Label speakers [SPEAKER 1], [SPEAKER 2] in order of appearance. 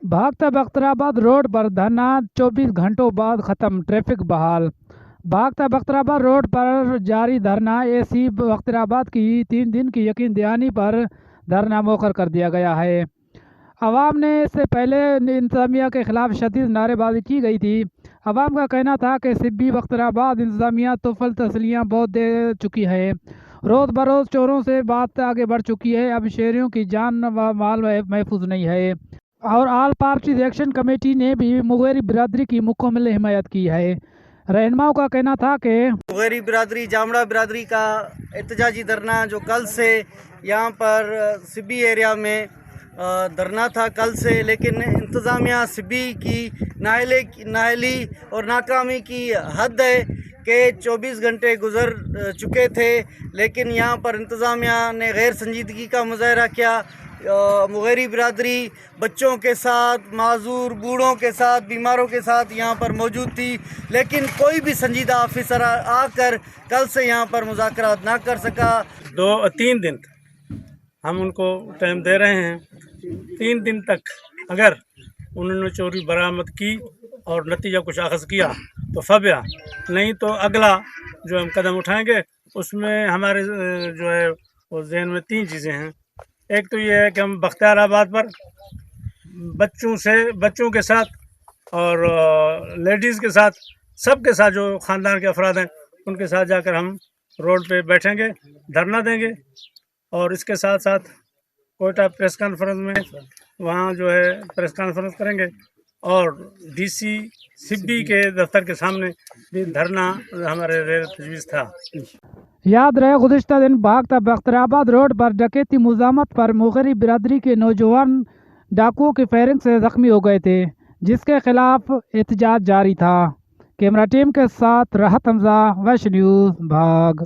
[SPEAKER 1] भागता बख्तराबाद रोड पर धरना 24 घंटों बाद खत्म, ट्रैफिक बहाल। भागता बख्तराबाद रोड पर जारी धरना एसी बख्तराबाद की 3 दिन की यकीन दहानी पर धरना मौखर कर दिया गया है। अवाम ने इससे पहले इंतज़ामिया के खिलाफ शदीद नारेबाजी की गई थी। अवाम का कहना था कि सिब्बी बख्तराबाद इंतज़ामिया तोफल तसलियाँ बहुत दे चुकी है, रोज़ बरोज़ चोरों से बात आगे बढ़ चुकी है, अब शहरियों की जान व माल महफूज नहीं है। और आल पार्टीज एक्शन कमेटी ने भी मुगेरी बिरादरी की मुकम्मल हिमायत की है। रहनुमाओं का कहना था कि
[SPEAKER 2] मुगेरी बिरादरी, जामड़ा बिरादरी का एहतजाजी धरना जो कल से यहाँ पर सिब्बी एरिया में धरना था कल से, लेकिन इंतज़ामिया सिब्बी की नाअहली और नाकामी की हद है कि 24 घंटे गुजर चुके थे, लेकिन यहाँ पर इंतज़ामिया ने गैर संजीदगी का मुजाहरा किया। मुगेरी बिरादरी बच्चों के साथ, माजूर बूढ़ों के साथ, बीमारों के साथ यहाँ पर मौजूद थी, लेकिन कोई भी संजीदा ऑफिसर आकर कल से यहाँ पर मुज़ाकरात ना कर सका।
[SPEAKER 3] 2-3 दिन हम उनको टाइम दे रहे हैं। 3 दिन तक अगर उन्होंने चोरी बरामद की और नतीजा कुछ अखज़ किया तो फबिया, नहीं तो अगला जो हम कदम उठाएंगे उसमें हमारे जो है वो ज़हन में 3 चीज़ें हैं। एक तो ये है कि हम बख्तियाराबाद पर बच्चों के साथ और लेडीज़ के साथ, सबके साथ जो ख़ानदान के अफराद हैं उनके साथ जाकर हम रोड पे बैठेंगे, धरना देंगे। और इसके साथ साथ कोयटा प्रेस कॉन्फ्रेंस में वहाँ जो है प्रेस कॉन्फ्रेंस करेंगे और डीसी सिब्बी के दफ्तर के सामने भी धरना हमारे तजवीज़ था।
[SPEAKER 1] याद रहे, गुज़िश्ता दिन भागता बख्तराबाद रोड पर डकैती मुज़ामत पर मुगेरी बिरादरी के नौजवान डाकुओं की फायरिंग से ज़ख्मी हो गए थे, जिसके खिलाफ एहतजाज जारी था। कैमरा टीम के साथ राहत हमजा, वैश न्यूज़, भाग।